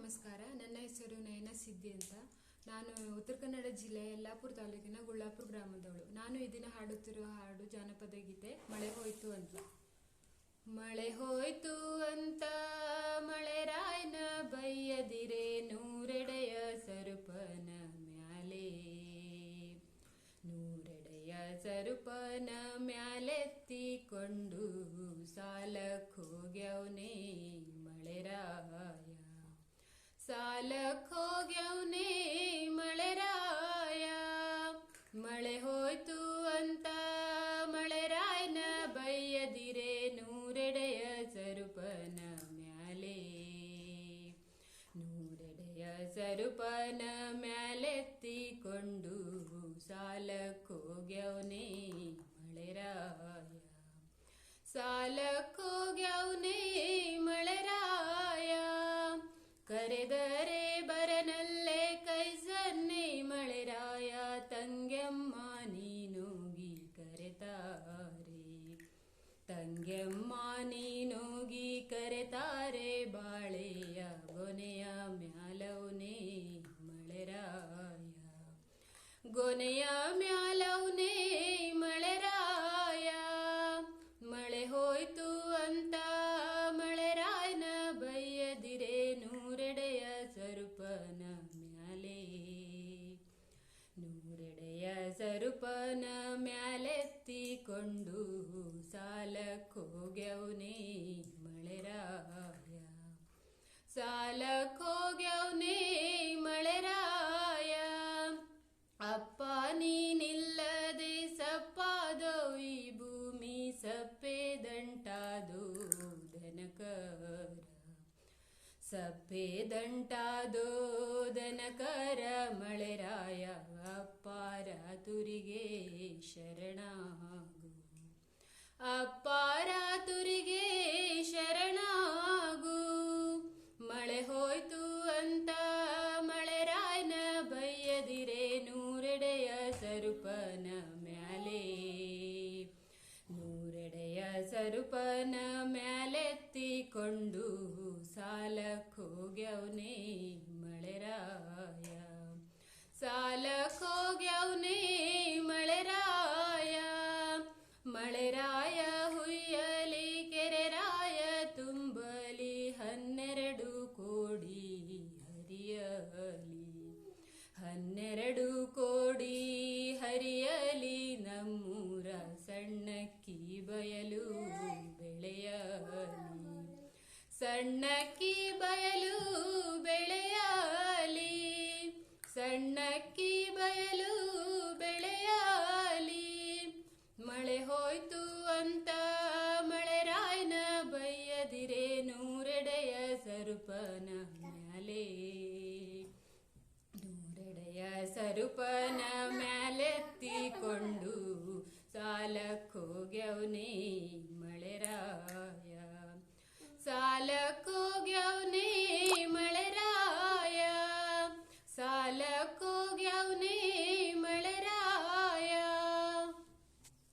ನಮಸ್ಕಾರ. ನನ್ನ ಹೆಸರು ನಯನ ಸಿದ್ದಿ ಅಂತ. ನಾನು ಉತ್ತರ ಕನ್ನಡ ಜಿಲ್ಲೆ ಯಲ್ಲಾಪುರ ತಾಲೂಕಿನ ಗುಳ್ಳಾಪುರ ಗ್ರಾಮದವಳು. ನಾನು ಈ ದಿನ ಹಾಡುತ್ತಿರುವ ಹಾಡು ಜಾನಪದ ಗೀತೆ ಮಳೆ ಹೋಯ್ತು ಅಂತ. ಮಳೆ ಹೋಯ್ತು ಅಂತ ಮಳೆ ರಾಯನ ಬೈಯದಿರೆ ನೂರೆಡೆಯ ಸರುಪನ ಮ್ಯಾಲೆ, ನೂರೆಡೆಯ ಸರುಪನ ಮ್ಯಾಲೆತ್ತಿಕೊಂಡು ಸಾಲಕ್ ಹೋಗ್ಯವನೇ ಮಳೆ ರಾಯ, ಸಾಲಕ್ ಹೋಗ್ಯವನೇ ಮಳೆ ರಾಯ. ಮಳೆ ಹೋಯ್ತು ಅಂತ ಮಳೆ ರಾಯನ ಬೈಯದಿರೆ ನೂರೆಡೆಯ ಸರುಪನ ಮ್ಯಾಲೆ, ನೂರೆಡೆಯ ಸರುಪನ ಮ್ಯಾಲೆತ್ತಿಕೊಂಡು ಸಾಲಕ್ ಹೋಗ್ಯವನೇ ಮಳೆ ರಾಯ, ಸಾಲಕ್ ಹೋಗ್ಯವನೇ ಮಳೆ ರಾಯ. ಕರೆದರೆ ಬರನಲ್ಲೇ ಕೈ ಸನ್ನೆ ಮಳೆ ರಾಯ, ತಂಗೆಮ್ಮ ನೀನೋಗಿ ಕರೆತಾರೆ, ತಂಗೆಮ್ಮ ನೀನೋಗಿ ಕರೆತಾರೆ ಬಾಳೆಯ ಗೊನೆಯ ಮ್ಯಾಲವನೇ ಮಳೆ ರಾಯ, ಗೊನೆಯ ಮ್ಯಾಲವನೇ ಮಳೆ ರಾಯ. ಮಳೆ ಹೋಯ್ತು ಅಂತ ಮಳೆ ರಾಯನ ಬೈಯದಿರೆ ನೂರೆಡೆಯ ಸರುಪನ ಮ್ಯಾಲೆ, ನೂರೆಡೆಯ ಸರುಪನ ಮ್ಯಾಲೆತ್ತಿಕೊಂಡು ಸಾಲಕ್ ಹೋಗ್ಯವನೇ ಮಳೆ ರಾಯ, ಸಾಲಕ್ ಹೋಗ್ಯವನೇ ಮಳೆ ರಾಯ. ಅಪ್ಪ ನೀನಿಲ್ಲದೆ ಸಪ್ಪಾದೋ ಈ ಭೂಮಿ, ಸಪ್ಪೆದಂಟಾದೋ ದನಕರ, ಸಪ್ಪೆದಂಟಾದೋ ದನಕರ ಮಳೆ ರಾಯ. ಅಪ್ಪಾರ ತುರಿಗೆ ಶರಣಾಗು, ಅಪ್ಪಾರ ತುರಿಗೆ ಶರಣಾಗು. ಮಳೆ ಹೋಯ್ತು ಅಂತ ಮಳೆ ರಾಯನ ಬೈಯದಿರೆ ನೂರೆಡೆಯ ಸರುಪನ ಮ್ಯಾಲೆ, ನೂರೆಡೆಯ ಸರುಪನ ಮ್ಯಾಲೆತ್ತಿಕೊಂಡು ಸಾಲಕ್ ಹೋಗ್ಯವನೇ ಮಳೆ ರಾಯ, ಸಾಲಕ್ ಹೋಗ್ಯವನೇ ಮಳೆ ರಾಯ. ಮಳೆ ರಾಯ ಹುಯ್ಯಲಿ ಕೆರೆ ರಾಯ ತುಂಬಲಿ 12 ಕೋಡಿ ಹರಿಯಲಿ, 12 ಕೋಡಿ ಹರಿಯಲಿ ನಮ್ಮೂರ ಸಣ್ಣಕ್ಕಿ ಬಯಲು ಬೆಳೆಯಲಿ, ಸಣ್ಣಕ್ಕಿ ಬಯಲು ಬೆಳೆಯಲಿ, ಸಣ್ಣಕ್ಕಿ ಬಯಲು ಬೆಳೆಯಲಿ. ಮಳೆ ಹೋಯ್ತು ಅಂತ ಮಳೆ ರಾಯನ ಬೈಯದಿರೆ ನೂರೆಡೆಯ ಸರುಪನ ಮ್ಯಾಲೆ, ನೂರೆಡೆಯ ಸರುಪನ